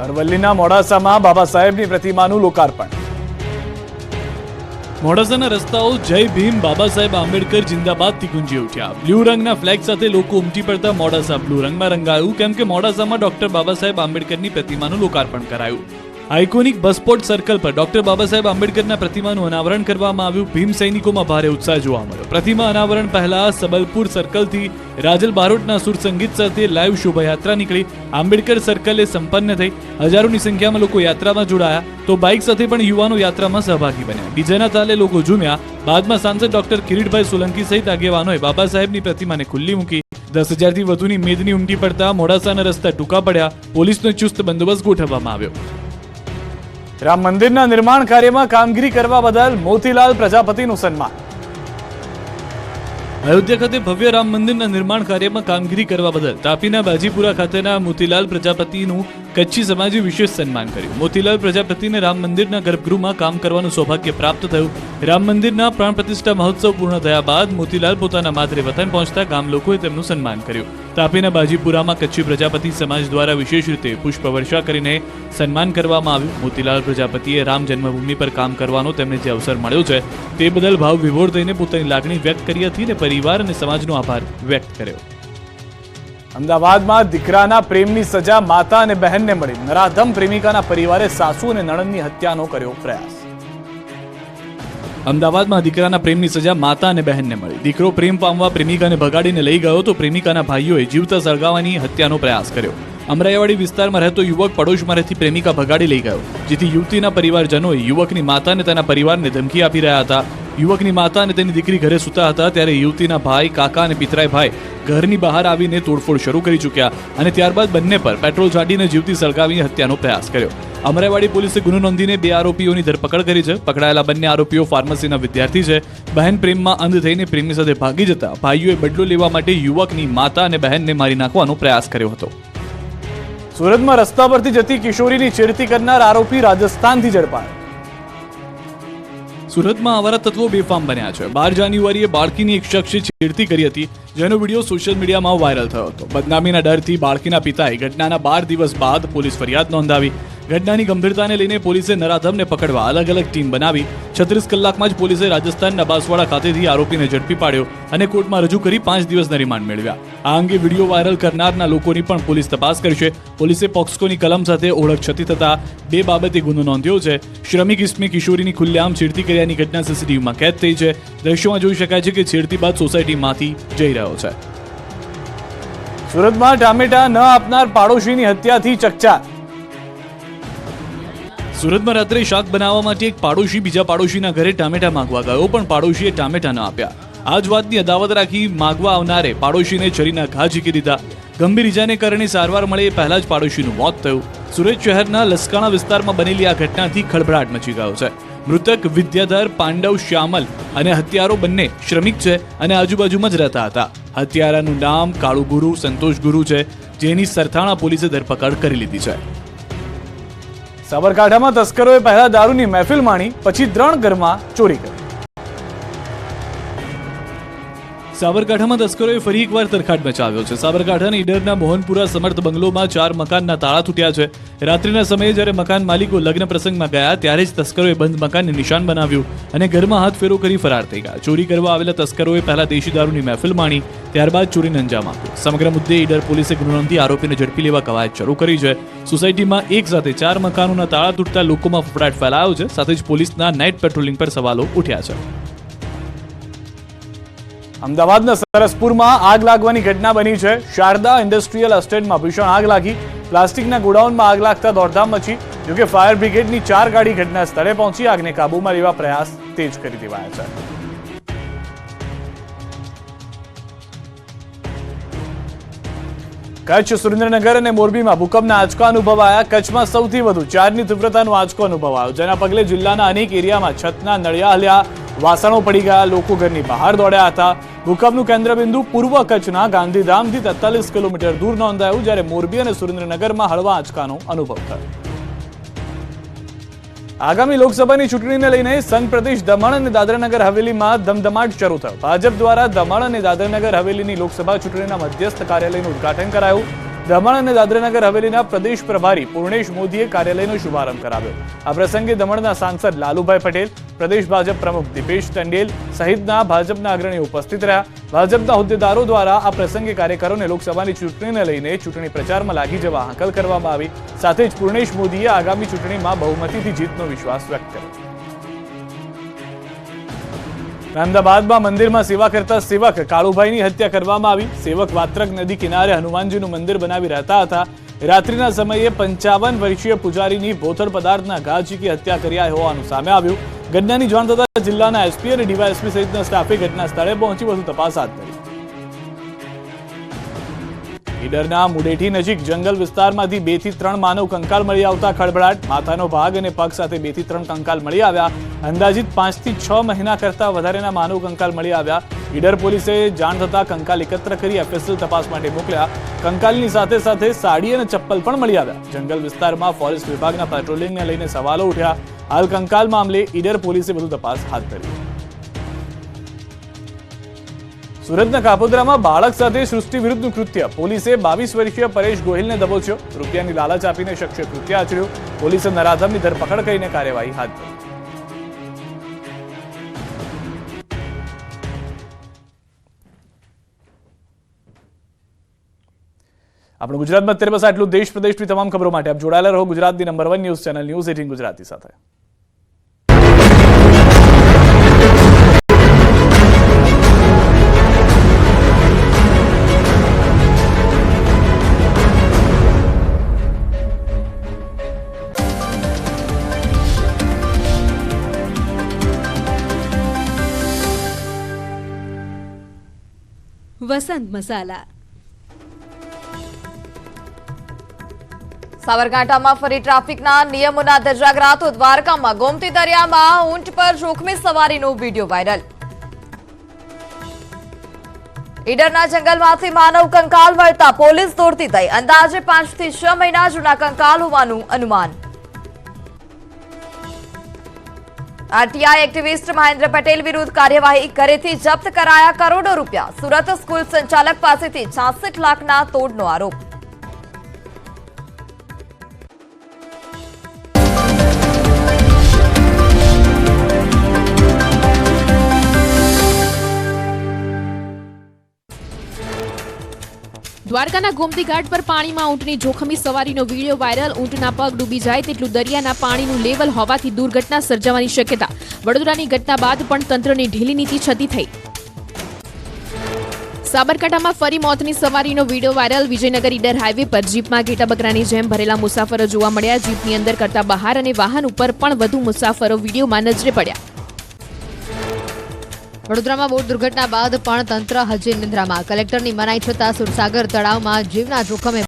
અરવલ્લીના મોડાસામાં બાબા સાહેબની પ્રતિમાનું લોકાર્પણ. મોડાસાના રસ્તાઓ જય ભીમ બાબા સાહેબ આંબેડકર જિંદાબાદથી ગુંજી ઉઠ્યા. બ્લુ રંગના ફ્લેગ સાથે લોકો ઉમટી પડતા મોડાસા બ્લુ રંગમાં રંગાયું, કેમ કે મોડાસામાં ડોક્ટર બાબા સાહેબ આંબેડકરની પ્રતિમાનું લોકાર્પણ કરાયું. આઇકોનિક બસપોર્ટ સર્કલ પર ડોક્ટર બાબા સાહેબ આંબેડકરના પ્રતિમાનું અનાવરણ કરવામાં આવ્યું. ભીમ સૈનિકોમાં ભારે ઉત્સાહ જોવા મળ્યો. પ્રતિમા અનાવરણ પહેલા સબલપુર સર્કલથી રાજલ બારોટના સુર સંગીત સાથે લાઈવ શોભાયાત્રા નીકળી. આંબેડકર સર્કલે સંપન્ન થઈ. હજારોની સંખ્યામાં લોકો યાત્રામાં જોડાયા, તો બાઇક સાથે પણ યુવાનો યાત્રામાં સહભાગી બન્યા. ડીજેના તાલે લોકો ઝૂમ્યા. બાદમાં સાંસદ ડોક્ટર કિરીટભાઈ સોલંકી સહિત આગેવાનોએ બાબા સાહેબની પ્રતિમાને ખુલ્લી મૂકી. 10,000થી વધુની મેદની ઉમટી પડતા મોડાસાના રસ્તા ટૂંકા પડ્યા. પોલીસનો ચુસ્ત બંદોબસ્ત ગોઠવવામાં આવ્યો. રામ મંદિરના નિર્માણ કાર્યમાં કામગીરી કરવા બદલ મોતીલાલ પ્રજાપતિનું સન્માન. અયોધ્યા ખાતે ભવ્ય રામ મંદિરના નિર્માણ કાર્યમાં કામગીરી કરવા બદલ તાપીના બાજીપુરા ખાતેના મોતીલાલ પ્રજાપતિનું કચ્છી સમાજે વિશેષ સન્માન કર્યું. મોતીલાલ પ્રજાપતિને રામ મંદિરના ગર્ભગૃહમાં કામ કરવાનું સૌભાગ્ય પ્રાપ્ત થયું. રામ મંદિરના પ્રાણ પ્રતિષ્ઠા મહોત્સવ પૂર્ણ થયા બાદ મોતીલાલ પોતાના માતરે વતન પહોંચતા ગામ લોકોએ તેમનું સન્માન કર્યું. તાપીના બાજીપુરામાં કચ્છી પ્રજાપતિ સમાજ દ્વારા વિશેષ રીતે પુષ્પવર્ષા કરીને સન્માન કરવામાં આવ્યું. મોતીલાલ પ્રજાપતિએ રામ જન્મભૂમિ પર કામ કરવાનો તેમને જે અવસર મળ્યો છે તે બદલ ભાવ વિભોર થઈને પોતાની લાગણી વ્યક્ત કરી હતી અને પરિવાર અને સમાજનો આભાર વ્યક્ત કર્યો. અમદાવાદમાં દીકરાના પ્રેમની સજા માતા અને બહેનને મળી. નરાધમ પ્રેમિકાના પરિવારે સાસુ અને નણંદની હત્યાનો કર્યો પ્રયાસ. અમદાવાદમાં દીકરાના પ્રેમની સજા માતા અને બહેનને મળી. દીકરો પ્રેમ પામવા પ્રેમિકાને ભગાડીને લઈ ગયો તો પ્રેમિકાના ભાઈઓએ જીવતા સળગાવવાની હત્યાનો પ્રયાસ કર્યો. અમરાઈવાડી વિસ્તારમાં રહેતો યુવક પડોશમાં રહેતી પ્રેમિકા ભગાડી લઈ ગયો, જેથી યુવતીના પરિવારજનોએ યુવકની માતા અને તેના પરિવારને ધમકી આપી રહ્યા હતા. યુવકની માતા અને તેની દીકરી ઘરે સૂતા હતા ત્યારે યુવતીના ભાઈ, કાકા અને પિતરાઈ ભાઈ ઘરની બહાર આવીને તોડફોડ શરૂ કરી ચૂક્યા અને ત્યારબાદ બંને પર પેટ્રોલ છાંટીને જીવતી સળગાવીને હત્યાનો પ્રયાસ કર્યો. અમરાઈવાડી પોલીસે ગુનો નોંધીને 2 આરોપીઓની ધરપકડ કરી છે. પકડાયેલા બંને આરોપીઓ ફાર્મસીના વિદ્યાર્થી છે. બહેન પ્રેમમાં અંધ થઈને પ્રેમી સાથે ભાગી જતા ભાઈઓએ બદલો લેવા માટે યુવકની માતા અને બહેનને મારી નાખવાનો પ્રયાસ કર્યો હતો. સુરતમાં રસ્તા પરથી જતી કિશોરીની છેડતી કરનાર આરોપી રાજસ્થાનથી ઝડપાયો. સુરતમાં આવારા તત્વો બેફામ બન્યા છે. 12 જાન્યુઆરીએ બાળકીની એક શખ્સે છેડતી કરી હતી, જેનો વિડીયો સોશિયલ મીડિયામાં વાયરલ થયો હતો. બદનામીના ડરથી બાળકીના પિતાએ ઘટનાના 12 દિવસ બાદ પોલીસ ફરિયાદ નોંધાવી. ઘટનાની ગંભીરતાને લઈને પોલીસે નરાધમને પકડવા અલગ અલગ ટીમ બનાવી. 36 કલાકમાં જ પોલીસે રાજસ્થાનના બાંસવાડા ખાતેથી આરોપીને ઝડપી પાડ્યો અને કોર્ટમાં રજૂ કરી 5 દિવસના રિમાન્ડ મેળવ્યા. આ અંગે વિડીયો વાયરલ કરનારના લોકોની પણ પોલીસ તપાસ કરશે. પોલીસે પોક્સકોની કલમ સાથે ઓળખ છતી થતા 2 બાબતે ગુનો નોંધ્યો છે. શ્રમિક ઇસમી કિશોરીની ખુલ્લેઆમ છેડતી કર્યાની ઘટના સીસીટીવીમાં કેદ થઈ છે. દ્રશ્યોમાં જોઈ શકાય છે કે છેડતી બાદ સોસાયટીમાંથી જઈ રહ્યો છે. સુરતમાં ટામેટા ન આપનાર પાડોશીની હત્યાથી ચકચાર. સુરતમાં રાત્રે શાક બનાવવા માટે એક પાડોશી બીજા પાડોશીના ઘરે ટામેટા માંગવા ગયો, પણ પાડોશીએ ટામેટા ન આપ્યા. આ જ વાતની અદાવત રાખી માંગવા આવનારે પાડોશીને છરીના ઘા ઝીકી દીધા. ગંભીર ઇજાને કારણે સારવાર મળે એ પહેલા જ પાડોશીનું મોત થયું. સુરત શહેરના લસકાણા વિસ્તારમાં બનેલી આ ઘટનાથી ખળભળાટ મચી ગયો છે. મૃતક વિદ્યાધર, પાંડવ, શ્યામલ અને હત્યારો બંને શ્રમિક છે અને આજુબાજુમાં જ રહેતા હતા. હત્યારાનું નામ કાળુ ગુરુ, સંતોષ ગુરુ છે, જેની સરથાણા પોલીસે ધરપકડ કરી લીધી છે. સાબરકાંઠામાં તસ્કરોએ પહેલા દારૂની મહેફિલ માણી, પછી 3 ઘરમાં ચોરી કરી. સાબરકાંઠામાં તસ્કરોએ ફરી એકવાર તરખાટ મચાવ્યો છે. સાબરકાંઠાના ઈડરના મોહનપુરા સમર્થ બંગલોમાં 4 મકાનના તાળા તૂટ્યા છે. રાત્રિના સમયે જ્યારે મકાન માલિકો લગ્ન પ્રસંગમાં ગયા ત્યારે જ તસ્કરોએ બંધ મકાનને નિશાન બનાવ્યું અને ઘરમાં હાથ ફેરો કરી ફરાર થઈ ગયા. ચોરી કરવા આવેલા તસ્કરોએ પહેલા દેશી દારૂની મહેફિલ માણી, ત્યારબાદ ચોરીને અંજામ આપ્યો. સમગ્ર મુદ્દે ઈડર પોલીસે ગુનો નોંધી આરોપીને ઝડપી લેવા કવાયત શરૂ કરી છે. સોસાયટીમાં એક સાથે 4 મકાનોના તાળા તૂટતા લોકોમાં ફફડાટ ફેલાયો છે. સાથે જ પોલીસના નાઇટ પેટ્રોલિંગ પર સવાલો ઉઠ્યા છે. અમદાવાદના સરસપુરમાં આગ લાગવાની ઘટના બની છે. શારદા ઇન્ડસ્ટ્રીયલ એસ્ટેટમાં ભીષણ આગ લાગી. પ્લાસ્ટિકના ગોડાઉનમાં આગ લાગતા દોડધામ મચી. જોકે ફાયર બ્રિગેડની 4 ગાડી ઘટના સ્થળે પહોંચી આગને કાબૂમાં લેવા પ્રયાસ તેજ કરી દેવાયા છે. કચ્છ, સુરેન્દ્રનગર અને મોરબીમાં ભૂકંપના આંચકા અનુભવાયા. કચ્છમાં સૌથી વધુ 4ની તીવ્રતાનો આંચકો અનુભવાયો, જેના પગલે જિલ્લાના અનેક એરિયામાં છતના નળિયા હલ્યા, વાસણો પડી ગયા, લોકો ઘરની બહાર દોડ્યા હતા. ભૂકંપનું કેન્દ્રબિંદુ પૂર્વ કચ્છના ગાંધીધામથી 43 કિલોમીટર દૂર નોંધાયું, જ્યારે મોરબી અને સુરેન્દ્રનગરમાં હળવા આંચકાનો અનુભવ થયો. આગામી લોકસભાની ચૂંટણીને લઈને સંઘ પ્રદેશ દમણ અને દાદરાનગર હવેલીમાં ધમધમાટ શરૂ થયો. ભાજપ દ્વારા દમણ અને દાદરાનગર હવેલીની લોકસભા ચૂંટણીના મધ્યસ્થ કાર્યાલયનું ઉદ્ઘાટન કરાયું. દમણ અને દાદરાનગર હવેલીના પ્રદેશ પ્રભારી પૂર્ણેશ મોદીએ કાર્યાલયનો શુભારંભ કરાવ્યો. આ પ્રસંગે દમણના સાંસદ લાલુભાઈ પટેલ, પ્રદેશ ભાજપ પ્રમુખ દીપેશ ટંડેલ સહિતના ભાજપના અગ્રણીઓ ઉપસ્થિત રહ્યા. ભાજપના હોદ્દેદારો દ્વારા આ પ્રસંગે કાર્યકરોને લોકસભાની ચૂંટણીને લઈને ચૂંટણી પ્રચારમાં લાગી જવા હાકલ કરવામાં આવી. સાથે જ પૂર્ણેશ મોદીએ આગામી ચૂંટણીમાં બહુમતીથી જીતનો વિશ્વાસ વ્યક્ત કર્યો. અમદાવાદમાં મંદિરમાં સેવા કરતા સેવક કાળુભાઈની હત્યા કરવામાં આવી. સેવક વાત્રક નદી કિનારે હનુમાનજીનું મંદિર બનાવી રહેતા હતા. રાત્રિના સમયે 55 વર્ષીય પૂજારીની બોથડ પદાર્થના ઘા ઝીકી હત્યા કર્યા હોવાનું સામે આવ્યું. ઘટનાની જાણ થતાં જિલ્લાના એસપી અને ડીવાયએસપી સહિતના સ્ટાફે ઘટના સ્થળે પહોંચી વધુ તપાસ હાથ ધરી. ઈડરના મુડેઠી નજીક જંગલ વિસ્તારમાંથી 2 થી 3 માનવ કંકાલ મળી આવતા ખળભળાટ. માથાનો ભાગ અને પગ સાથે 2 થી 3 કંકાલ મળી આવ્યા. અંદાજિત 5 થી 6 મહિના કરતા વધારેના માનવ કંકાલ મળી આવ્યા. ઈડર પોલીસે જાણ થતા કંકાલ એકત્ર કરી એફએસએલ તપાસ માટે મોકલ્યા. કંકાલની સાથે સાથે સાડી અને ચપ્પલ પણ મળી આવ્યા. જંગલ વિસ્તારમાં ફોરેસ્ટ વિભાગના પેટ્રોલિંગને લઈને સવાલો ઉઠ્યા. હાલ કંકાલ મામલે ઈડર પોલીસે વધુ તપાસ હાથ ધરી. સુરતના કાપોદ્રામાં બાળક સાથે સૃષ્ટિ વિરુદ્ધનું કૃત્ય. પોલીસે 22 વર્ષીય પરેશ ગોહિલને દબોચ્યો. રૂપિયાની લાલચ આપીને શખ્સે કૃત્ય આચર્યું. પોલીસે નરાધમની ધરપકડ કરીને કાર્યવાહી હાથ ધરી. આપણું ગુજરાતમાં અત્યારે બસ આટલું. દેશ પ્રદેશની તમામ ખબરો માટે આપ જોડાયેલા રહો ગુજરાતની number 1 news channel news 18 Gujarati સાથે. વસંત મસાલા. સાબરકાંઠામાં ફરી ટ્રાફિકના નિયમોના ધજાગરા. દ્વારકામાં ગોમતી દરિયામાં ઊંટ પર જોખમી સવારીનો વિડીયો વાયરલ. ઈડરના જંગલમાંથી માનવ કંકાલ મળતા પોલીસ દોડતી થઈ. અંદાજે 5 થી 6 મહિના જૂના કંકાલ હોવાનું અનુમાન. આરટીઆઈ એક્ટિવિસ્ટ મહેન્દ્ર પટેલ વિરુદ્ધ કાર્યવાહી. ઘરેથી જપ્ત કરાયા કરોડો રૂપિયા. સુરત સ્કૂલ સંચાલક પાસેથી 66 લાખના તોડનો આરોપ. દ્વારકાના ગોમતી ઘાટ પર પાણીમાં ઊંટની જોખમી સવારીનો વિડીયો વાયરલ. ઊંટના પગ ડૂબી જાય તેટલું દરિયાના પાણીનું લેવલ હોવાથી દુર્ઘટના સર્જાવાની શક્યતા. વડોદરાની ઘટના બાદ પણ તંત્રની ઢીલી નીતિ છતી થઈ. સાબરકાંઠામાં ફરી મોતની સવારીનો video viral. Vijaynagar Idar highway પર જીપમાં ઘેટા બકરાની જેમ ભરેલા મુસાફરો જોવા મળ્યા. જીપની અંદર કરતા બહાર અને વાહન ઉપર પણ વધુ મુસાફરો વિડીયોમાં નજરે પડ્યા. વડોદરામાં બોટ દુર્ઘટના બાદ પણ તંત્ર હજી નિંદ્રામાં. કલેક્ટરની મનાઈ છતાં સુરસાગર તળાવમાં જીવના જોખમે